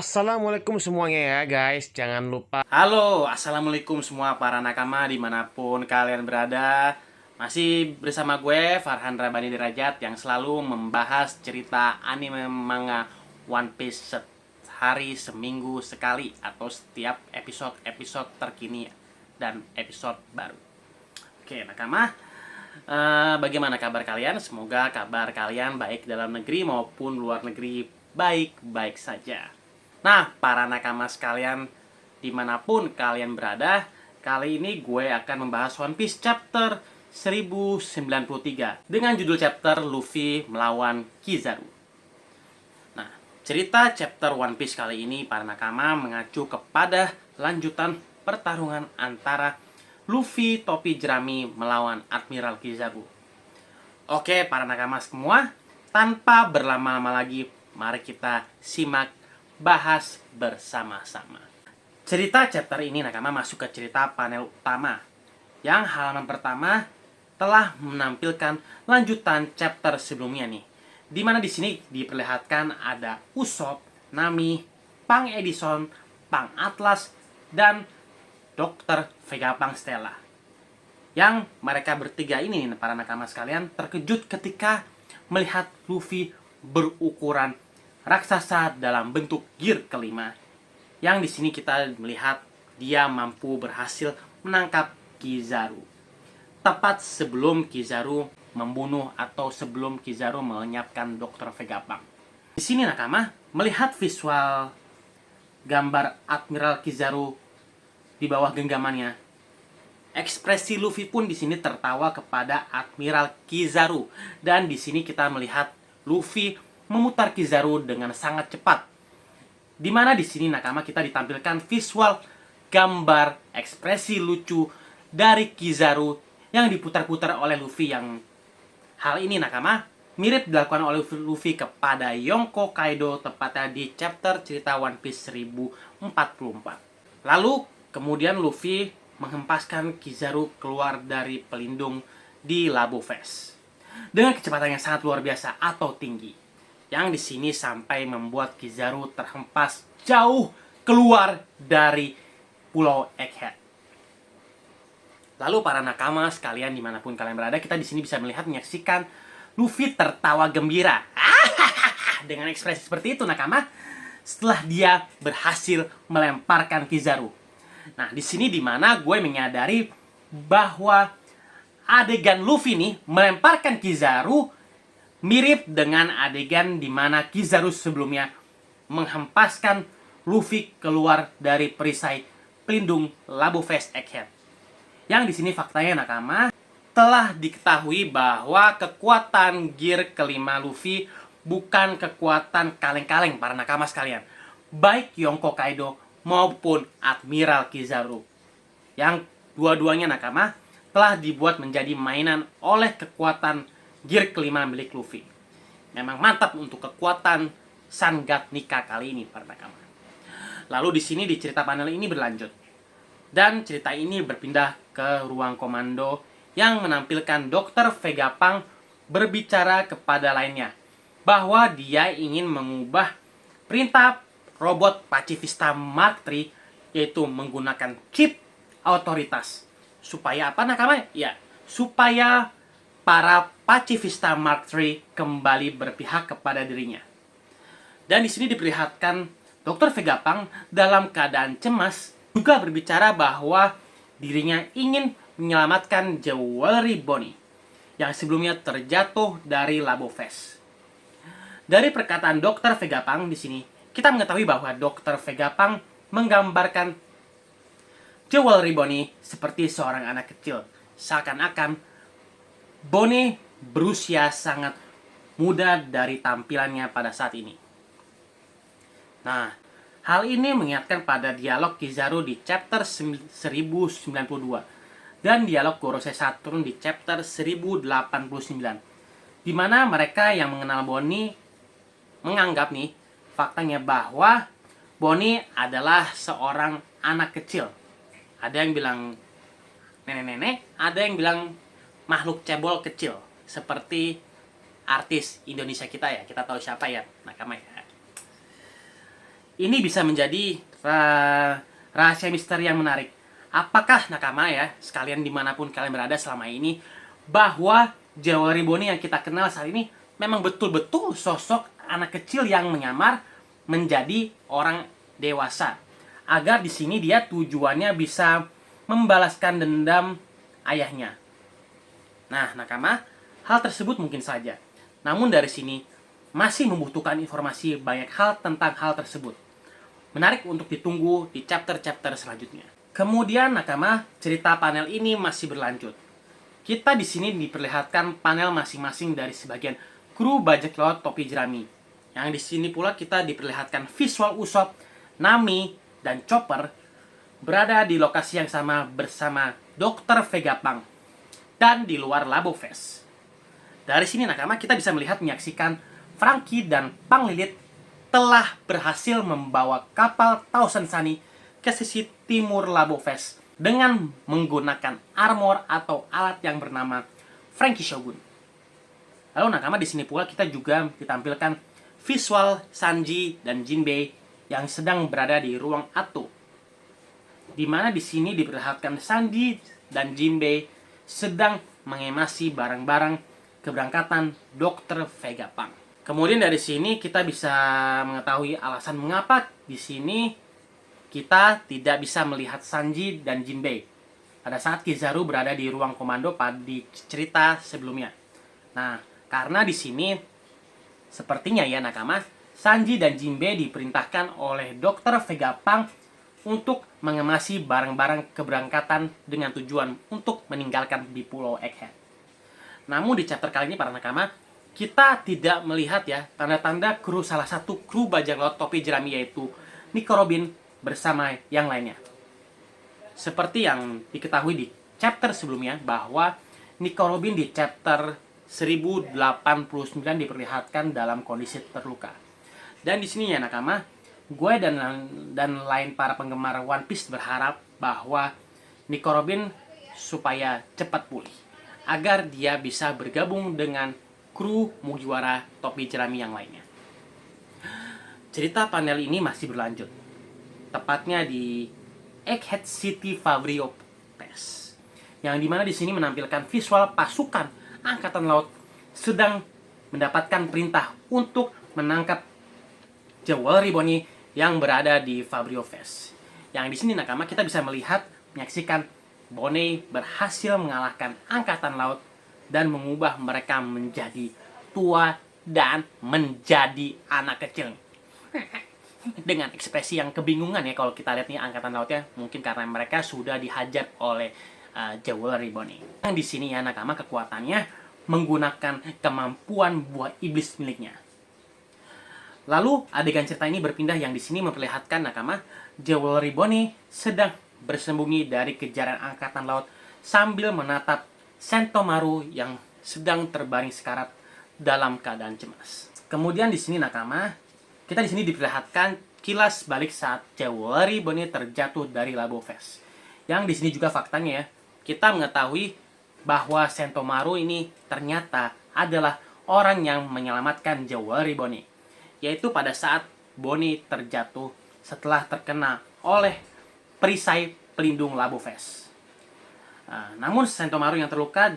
Assalamualaikum semuanya ya guys. Jangan lupa. Halo, assalamualaikum semua para nakama dimanapun kalian berada. Masih bersama gue Farhan Rabani Derajat yang selalu membahas cerita anime manga One Piece sehari seminggu sekali atau setiap episode terkini dan episode baru. Oke nakama, bagaimana kabar kalian? Semoga kabar kalian baik dalam negeri maupun luar negeri baik-baik saja. Nah, para nakama sekalian, dimanapun kalian berada, kali ini gue akan membahas One Piece chapter 1093 dengan judul chapter Luffy melawan Kizaru. Nah, cerita chapter One Piece kali ini para nakama mengacu kepada lanjutan pertarungan antara Luffy topi jerami melawan Admiral Kizaru. Oke, para nakama semua, tanpa berlama-lama lagi, mari kita simak bahas bersama-sama. Cerita chapter ini nakama masuk ke cerita panel utama yang halaman pertama telah menampilkan lanjutan chapter sebelumnya nih. Dimana di sini diperlihatkan ada Usopp, Nami, Pang Edison, Pang Atlas, dan Dr. Vegapunk Stella. Yang mereka bertiga ini para nakama sekalian terkejut ketika melihat Luffy berukuran raksasa dalam bentuk gear kelima. Yang di sini kita melihat dia mampu berhasil menangkap Kizaru. Tepat sebelum Kizaru membunuh atau sebelum Kizaru melenyapkan Dr. Vegapunk. Di sini nakama melihat visual gambar Admiral Kizaru di bawah genggamannya. Ekspresi Luffy pun di sini tertawa kepada Admiral Kizaru dan di sini kita melihat Luffy memutar Kizaru dengan sangat cepat. Dimana di sini nakama kita ditampilkan visual gambar ekspresi lucu dari Kizaru yang diputar-putar oleh Luffy, yang hal ini nakama mirip dilakukan oleh Luffy kepada Yonko Kaido tepatnya di chapter cerita One Piece 1044. Lalu kemudian Luffy menghempaskan Kizaru keluar dari pelindung di Labo Fest dengan kecepatan yang sangat luar biasa atau tinggi, yang di sini sampai membuat Kizaru terhempas jauh keluar dari Pulau Egghead. Lalu para nakama sekalian dimanapun kalian berada, kita di sini bisa melihat menyaksikan Luffy tertawa gembira dengan ekspresi seperti itu nakama setelah dia berhasil melemparkan Kizaru. Nah di sini dimana gue menyadari bahwa adegan Luffy nih melemparkan Kizaru mirip dengan adegan di mana Kizaru sebelumnya menghempaskan Luffy keluar dari perisai pelindung Labo Fest Egghead. Yang di sini faktanya nakama telah diketahui bahwa kekuatan gear kelima Luffy bukan kekuatan kaleng-kaleng para nakama sekalian, baik Yonko Kaido maupun Admiral Kizaru, yang dua-duanya nakama telah dibuat menjadi mainan oleh kekuatan gear kelima milik Luffy. Memang mantap untuk kekuatan Sun God Nika kali ini para nakama. Lalu di sini di cerita panel ini berlanjut. Dan cerita ini berpindah ke ruang komando yang menampilkan Dr. Vegapunk berbicara kepada lainnya bahwa dia ingin mengubah perintah robot Pacifista Mark III, yaitu menggunakan chip otoritas. Supaya apa nakama? Ya, supaya para Pacifista Mark III kembali berpihak kepada dirinya. Dan di sini diperlihatkan Dr. Vegapunk dalam keadaan cemas juga berbicara bahwa dirinya ingin menyelamatkan Jewelry Bonnie yang sebelumnya terjatuh dari Labo Fest. Dari perkataan Dr. Vegapunk di sini, kita mengetahui bahwa Dr. Vegapunk menggambarkan Jewelry Bonnie seperti seorang anak kecil, seakan-akan Bonnie berusia sangat muda dari tampilannya pada saat ini. Nah, hal ini mengingatkan pada dialog Kizaru di chapter 1092 dan dialog Gorosei Saturn di chapter 1089, di mana mereka yang mengenal Bonnie menganggap nih faktanya bahwa Bonnie adalah seorang anak kecil. Ada yang bilang nenek-nenek, ada yang bilang makhluk cebol kecil seperti artis Indonesia kita ya, kita tahu siapa ya nakama ya. Ini bisa menjadi rahasia misteri yang menarik. Apakah nakama ya, sekalian dimanapun kalian berada selama ini, bahwa Jewelry Bonnie yang kita kenal saat ini memang betul-betul sosok anak kecil yang menyamar menjadi orang dewasa. Agar di sini dia tujuannya bisa membalaskan dendam ayahnya. Nah, nakama, hal tersebut mungkin saja. Namun dari sini masih membutuhkan informasi banyak hal tentang hal tersebut. Menarik untuk ditunggu di chapter-chapter selanjutnya. Kemudian nakama, cerita panel ini masih berlanjut. Kita di sini diperlihatkan panel masing-masing dari sebagian kru bajak laut topi jerami. Yang di sini pula kita diperlihatkan visual Usopp, Nami, dan Chopper berada di lokasi yang sama bersama Dr. Vegapunk dan di luar Labo Fest. Dari sini nakama kita bisa menyaksikan Franky dan Pang Lilit telah berhasil membawa kapal Thousand Sunny ke sisi timur Labo Fest dengan menggunakan armor atau alat yang bernama Franky Shogun. Lalu nakama di sini pula kita juga ditampilkan visual Sanji dan Jinbei yang sedang berada di ruang Ato. Di mana di sini diperlihatkan Sanji dan Jinbei sedang mengemasi barang-barang keberangkatan Dr. Vegapunk. Kemudian dari sini kita bisa mengetahui alasan mengapa di sini kita tidak bisa melihat Sanji dan Jinbei pada saat Kizaru berada di ruang komando pada cerita sebelumnya. Nah, karena di sini sepertinya ya nakama, Sanji dan Jinbei diperintahkan oleh Dr. Vegapunk untuk mengemasi barang-barang keberangkatan dengan tujuan untuk meninggalkan di Pulau Egghead. Namun di chapter kali ini para nakama, kita tidak melihat ya tanda-tanda kru salah satu kru bajak laut topi jerami yaitu Nico Robin bersama yang lainnya. Seperti yang diketahui di chapter sebelumnya bahwa Nico Robin di chapter 1089 diperlihatkan dalam kondisi terluka. Dan di sini ya nakama, gue dan lain para penggemar One Piece berharap bahwa Nico Robin supaya cepat pulih agar dia bisa bergabung dengan kru Mugiwara topi jerami yang lainnya. Cerita panel ini masih berlanjut, tepatnya di Egghead City Fabrio Pass, yang dimana di sini menampilkan visual pasukan angkatan laut sedang mendapatkan perintah untuk menangkap Jewelry Bonnie yang berada di Fabrio Fest. Yang di sini nakama kita bisa menyaksikan Bonnie berhasil mengalahkan angkatan laut dan mengubah mereka menjadi tua dan menjadi anak kecil. Dengan ekspresi yang kebingungan ya kalau kita lihat nih angkatan lautnya, mungkin karena mereka sudah dihajar oleh Jewelry Bonnie. Yang di sini ya nakama kekuatannya menggunakan kemampuan buah iblis miliknya. Lalu adegan cerita ini berpindah yang di sini memperlihatkan nakama Jewelry Bonnie sedang bersembunyi dari kejaran angkatan laut sambil menatap Sentomaru yang sedang terbaring sekarat dalam keadaan cemas. Kemudian di sini nakama, kita di sini diperlihatkan kilas balik saat Jewelry Bonnie terjatuh dari Labo Fest. Yang di sini juga faktanya ya, kita mengetahui bahwa Sentomaru ini ternyata adalah orang yang menyelamatkan Jewelry Bonnie, yaitu pada saat Bonnie terjatuh setelah terkena oleh perisai pelindung Labo Fest. Namun Sentomaru yang terluka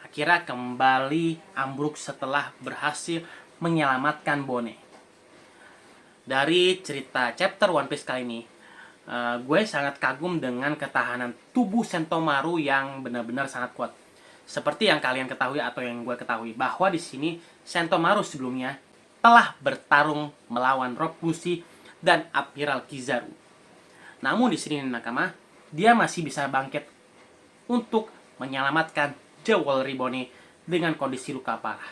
akhirnya kembali ambruk setelah berhasil menyelamatkan Bonnie. Dari cerita chapter One Piece kali ini, gue sangat kagum dengan ketahanan tubuh Sentomaru yang benar-benar sangat kuat. Seperti yang kalian ketahui atau yang gue ketahui, bahwa di sini Sentomaru sebelumnya telah bertarung melawan Rob Lucy dan Admiral Kizaru. Namun di sini nakama, dia masih bisa bangkit untuk menyelamatkan Jewelry Bonnie dengan kondisi luka parah.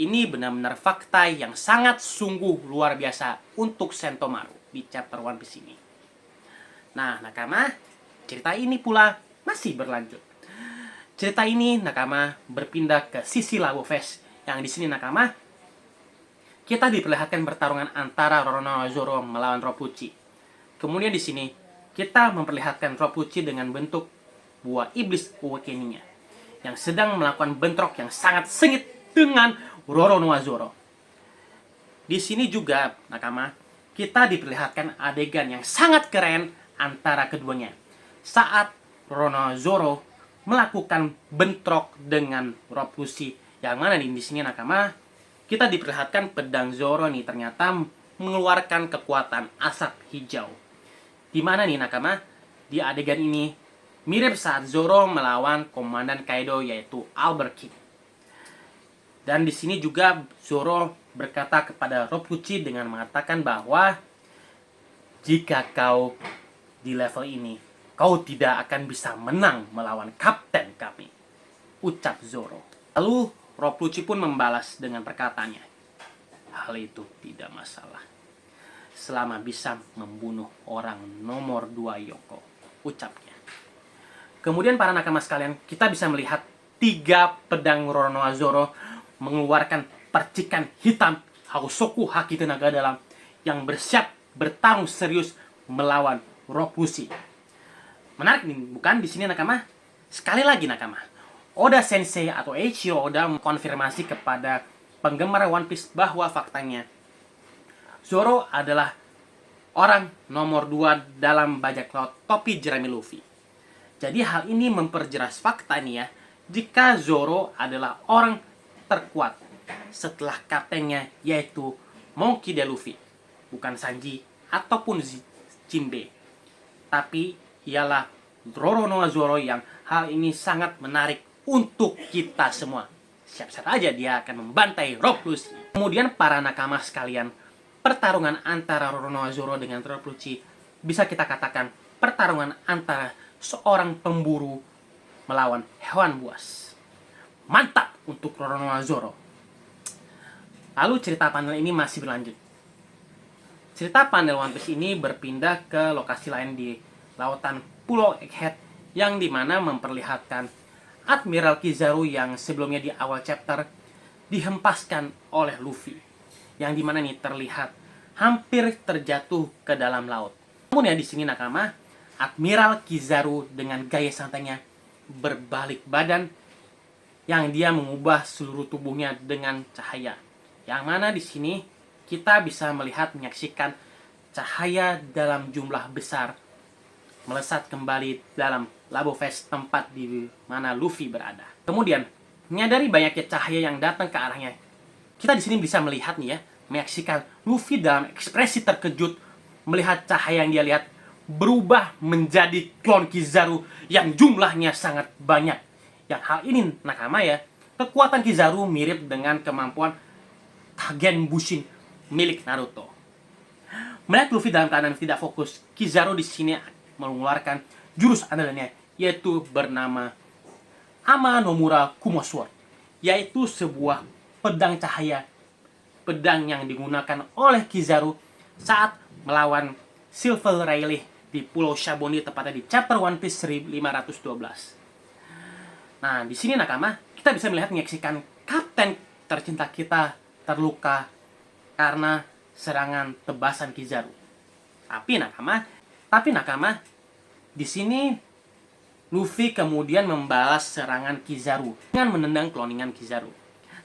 Ini benar-benar fakta yang sangat sungguh luar biasa untuk Sentomaru di chapter One Piece ini. Nah, nakama, cerita ini pula masih berlanjut. Cerita ini nakama berpindah ke sisi Labo Fest, yang di sini nakama kita diperlihatkan pertarungan antara Roronoa Zoro melawan Ropuchi. Kemudian di sini kita memperlihatkan Ropuchi dengan bentuk buah iblis Awakening-nya yang sedang melakukan bentrok yang sangat sengit dengan Roronoa Zoro. Di sini juga nakama kita diperlihatkan adegan yang sangat keren antara keduanya. Saat Roronoa melakukan bentrok dengan Rob Lucci. Yang mana di sini nakama, kita diperlihatkan pedang Zoro nih ternyata mengeluarkan kekuatan asap hijau. Di mana nih nakama, di adegan ini mirip saat Zoro melawan komandan Kaido yaitu Albert King. Dan di sini juga Zoro berkata kepada Rob Lucci dengan mengatakan bahwa jika kau di level ini, kau tidak akan bisa menang melawan kapten kami, ucap Zoro. Lalu Rob Lucci pun membalas dengan perkataannya, hal itu tidak masalah selama bisa membunuh orang nomor 2 Yoko, ucapnya. Kemudian para nakama sekalian, kita bisa melihat 3 pedang Roronoa Zoro mengeluarkan percikan hitam Hausoku Haki Tenaga Dalam yang bersiap bertarung serius melawan Rob Lucci. Menarik nih, bukan di sini nakama? Sekali lagi nakama, Oda Sensei atau Eiichiro Oda mengkonfirmasi kepada penggemar One Piece bahwa faktanya Zoro adalah orang nomor 2 dalam bajak laut topi jerami Luffy. Jadi hal ini memperjelas fakta nih ya, jika Zoro adalah orang terkuat setelah kaptennya yaitu Monkey D. Luffy, bukan Sanji ataupun Jinbe, tapi ialah Roronoa Zoro yang hal ini sangat menarik untuk kita semua. Siap-siap aja dia akan membantai Rob Lucci. Kemudian para nakama sekalian, pertarungan antara Roronoa Zoro dengan Rob Lucci bisa kita katakan pertarungan antara seorang pemburu melawan hewan buas. Mantap untuk Roronoa Zoro. Lalu cerita panel ini masih berlanjut. Cerita panel One Piece ini berpindah ke lokasi lain di lautan Pulau Egghead yang dimana memperlihatkan Admiral Kizaru yang sebelumnya di awal chapter dihempaskan oleh Luffy, yang dimana nih terlihat hampir terjatuh ke dalam laut. Namun ya di sini nakama, Admiral Kizaru dengan gaya santainya berbalik badan yang dia mengubah seluruh tubuhnya dengan cahaya. Yang mana di sini kita bisa melihat menyaksikan cahaya dalam jumlah besar melesat kembali dalam Labo Fest, tempat di mana Luffy berada. Kemudian, menyadari banyaknya cahaya yang datang ke arahnya, kita di sini bisa melihat nih ya, menyaksikan Luffy dalam ekspresi terkejut melihat cahaya yang dia lihat berubah menjadi klon Kizaru yang jumlahnya sangat banyak. Yang hal ini nakama ya, kekuatan Kizaru mirip dengan kemampuan Kagen Bushin milik Naruto. Melihat Luffy dalam keadaan tidak fokus, Kizaru di sini mengeluarkan jurus andalannya, yaitu bernama Ama Nomura Kumo Sword, yaitu sebuah pedang cahaya, pedang yang digunakan oleh Kizaru saat melawan Silver Rayleigh di Pulau Shaboni, tepatnya di chapter One Piece 1512. Nah, di sini nakama, kita bisa melihat menyaksikan kapten tercinta kita terluka karena serangan tebasan Kizaru. Tapi nakama, di sini Luffy kemudian membalas serangan Kizaru dengan menendang kloningan Kizaru.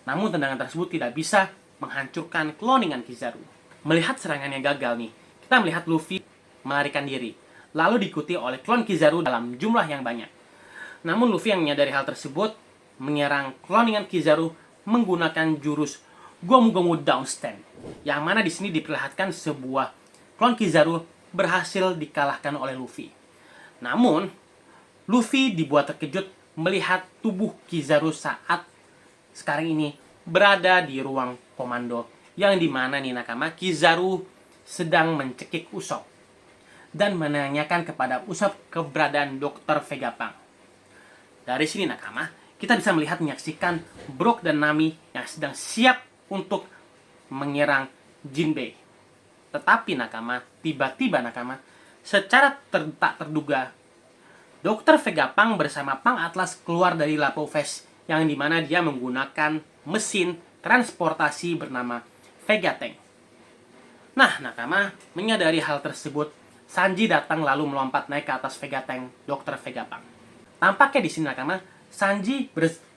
Namun tendangan tersebut tidak bisa menghancurkan kloningan Kizaru. Melihat serangannya gagal nih, kita melihat Luffy melarikan diri, lalu diikuti oleh klon Kizaru dalam jumlah yang banyak. Namun Luffy yang menyadari hal tersebut menyerang kloningan Kizaru menggunakan jurus Gomu Gomu Downstand, yang mana di sini diperlihatkan sebuah klon Kizaru berhasil dikalahkan oleh Luffy. Namun, Luffy dibuat terkejut melihat tubuh Kizaru saat sekarang ini berada di ruang komando, yang dimana nih nakama, Kizaru sedang mencekik Usopp dan menanyakan kepada Usopp keberadaan Dr. Vegapunk. Dari sini nakama, kita bisa melihat menyaksikan Brook dan Nami yang sedang siap untuk menyerang Jinbei. Tetapi nakama, tiba-tiba nakama, secara tak terduga, Dr. Vegapunk bersama Punk Atlas keluar dari Lapo Fest, yang dimana dia menggunakan mesin transportasi bernama Vega Tank. Nah, nakama, menyadari hal tersebut, Sanji datang lalu melompat naik ke atas Vega Tank Dr. Vegapunk. Tampaknya di sini nakama, Sanji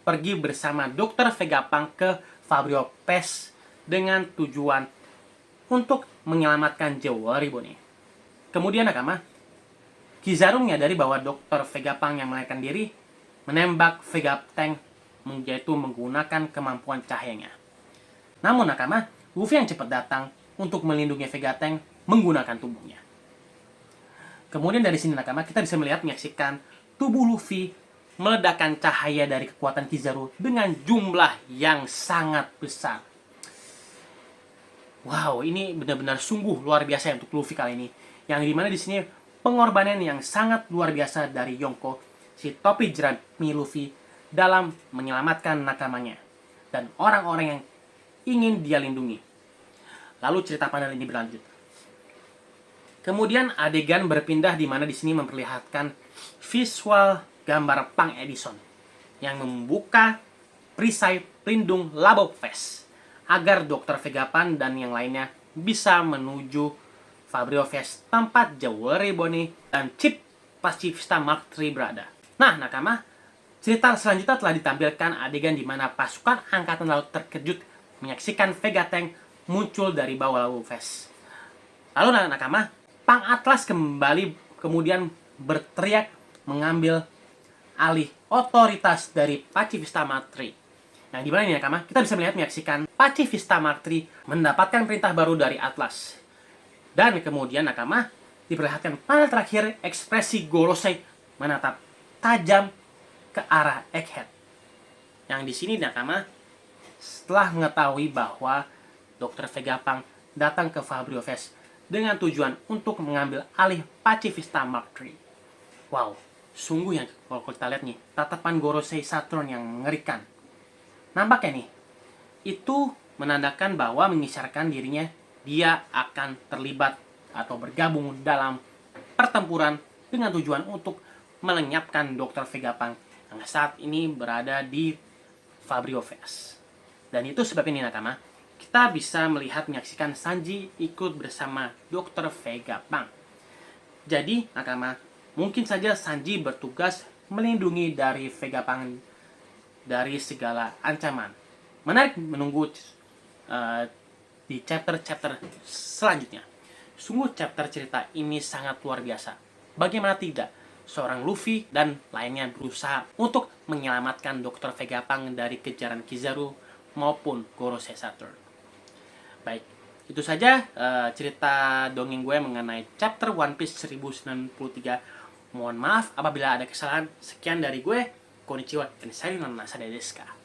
pergi bersama Dr. Vegapunk ke Fabrio Pes dengan tujuan untuk menyelamatkan Jewelry Bone. Kemudian nakama, Kizaru menyadari bahwa Dr. Vegapunk yang melarikan diri menembak Vegapunk yaitu menggunakan kemampuan cahayanya. Namun nakama, Luffy yang cepat datang untuk melindungi Vegapunk menggunakan tubuhnya. Kemudian dari sini nakama, kita bisa menyaksikan tubuh Luffy meledakkan cahaya dari kekuatan Kizaru dengan jumlah yang sangat besar. Wow, ini benar-benar sungguh luar biasa untuk Luffy kali ini. Yang dimana di sini pengorbanan yang sangat luar biasa dari Yonko, si topi jerami Luffy, dalam menyelamatkan nakamanya dan orang-orang yang ingin dia lindungi. Lalu cerita panel ini berlanjut. Kemudian adegan berpindah di mana di sini memperlihatkan visual gambar Punk Edison yang membuka perisai pelindung Labo Fest agar Dr. Vegapunk dan yang lainnya bisa menuju Fabrio Fest tempat Jewelry Bone dan Chip Pacifista Mark III berada. Nah, nakama, cerita selanjutnya telah ditampilkan adegan di mana pasukan angkatan laut terkejut menyaksikan Vegapunk muncul dari bawah Labo Fest. Lalu nakama, Punk Atlas kembali kemudian berteriak mengambil alih otoritas dari Pacifista Mark III. Yang dimana ini nakama, kita bisa menyaksikan Pacifista Mark III mendapatkan perintah baru dari Atlas. Dan kemudian nakama, diperlihatkan panel terakhir ekspresi Gorosei menatap tajam ke arah Egghead. Yang di sini nakama, setelah mengetahui bahwa Dr. Vegapunk datang ke Fabrio Fest dengan tujuan untuk mengambil alih Pacifista Mark III. Wow, sungguh ya kalau kita lihat nih, tatapan Gorosei Saturn yang mengerikan. Nampaknya nih, itu menandakan bahwa mengisyaratkan dirinya dia akan terlibat atau bergabung dalam pertempuran dengan tujuan untuk melenyapkan Dr. Vegapunk yang saat ini berada di Fabrio Fest. Dan itu sebab ini nakama, kita bisa menyaksikan Sanji ikut bersama Dr. Vegapunk. Jadi nakama, mungkin saja Sanji bertugas melindungi dari Vegapunk dari segala ancaman. Menarik menunggu di chapter-chapter selanjutnya. Sungguh chapter cerita ini sangat luar biasa. Bagaimana tidak, seorang Luffy dan lainnya berusaha untuk menyelamatkan Dr. Vegapunk dari kejaran Kizaru maupun Gorosei Saturn. Baik, itu saja cerita dongeng gue mengenai chapter One Piece 1093. Mohon maaf apabila ada kesalahan. Sekian dari gue. Konnichiwa dan sayonara desu ka.